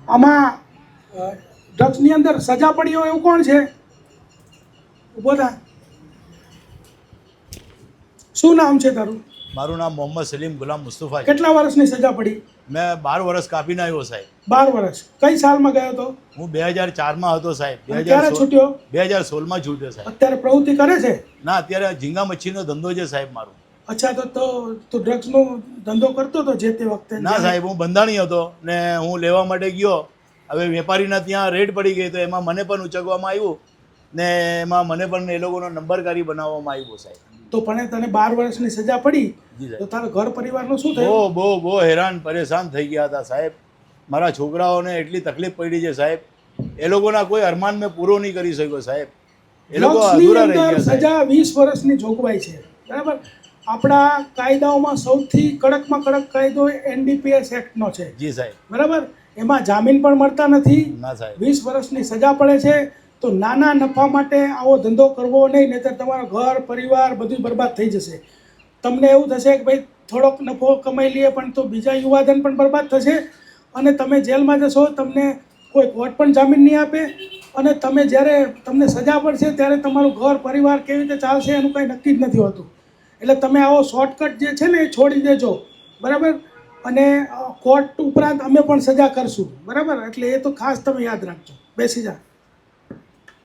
આમાં ડ્રગ્સની અંદર સજા પડી હોય એવું કોણ છે? ઊભો થા. શું નામ છે તારું? મારું નામ મોહમ્મદ સલીમ ગુલામ મુસ્તફા છે. કેટલા વર્ષની સજા પડી? મેં 12 વર્ષ કાપીને આવ્યો સાહેબ. 12 વર્ષ. કઈ સાલમાં ગયો હતો? હું 2004માં હતો સાહેબ. ક્યારે છૂટ્યો? 2016માં છૂટ્યો સાહેબ. અત્યારે પ્રવૃત્તિ કરે છે? ના, અત્યારે ઝીંગા મચ્છીનો ધંધો છે સાહેબ મારો. અચ્છા, તો ડ્રગ્સનો ધંધો કરતો હતો જે તે વખતે? ના સાહેબ, હું બંધાણી હતો ને હું લેવા માટે ગયો. હવે વેપારીના ત્યાં રેડ પડી ગઈ તો એમાં મને પણ ઉચકવામાં આવ્યું ને એમાં મને પણ એ લોકોનો નંબર કાઢી બનાવવામાં આવ્યો સાહેબ. તો પણ તને 12 વર્ષની સજા પડી જી સાહેબ. તો તારા ઘર પરિવારનું શું થયું? બહુ હેરાન પરેશાન થઈ ગયા હતા સાહેબ. મારા છોકરાઓને એટલી તકલીફ પડી છે સાહેબ. એ લોકોના કોઈ અરમાન મેં પૂરો નહીં કરી શક્યો સાહેબ. એ લોકો અધૂરા રહી ગયા સાહેબ. સજા 20 વર્ષની જોગવાઈ છે, બરાબર? આપણા કાયદાઓમાં સૌથી કડકમાં કડક કાયદો NDPS એક્ટનો છે. જી સાહેબ. બરાબર? એમાં જામીન પણ મળતા નથી. ના સાહેબ. 20 વર્ષની સજા પડે છે. તો નાના નફા માટે આવો ધંધો કરવો નહીં, નહીંતર તમારો ઘર પરિવાર બધું બરબાદ થઈ જશે. તમને એવું થશે કે ભાઈ થોડોક નફો કમાઈ લઈએ, પણ તો બીજા યુવાધન પણ બરબાદ થશે અને તમે જેલમાં જશો. તમને કોઈ કોર્ટ પણ જામીન નહીં આપે અને તમે જ્યારે તમને સજા પડશે ત્યારે તમારું ઘર પરિવાર કેવી રીતે ચાલશે એનું કંઈ નક્કી જ નથી હોતું. એટલે તમે આવો શોર્ટકટ જે છે ને એ છોડી દેજો, બરાબર? અને કોર્ટ ઉપરાંત અમે પણ સજા કરશું, બરાબર? એટલે એ તો ખાસ તમે યાદ રાખજો. બેસી જા.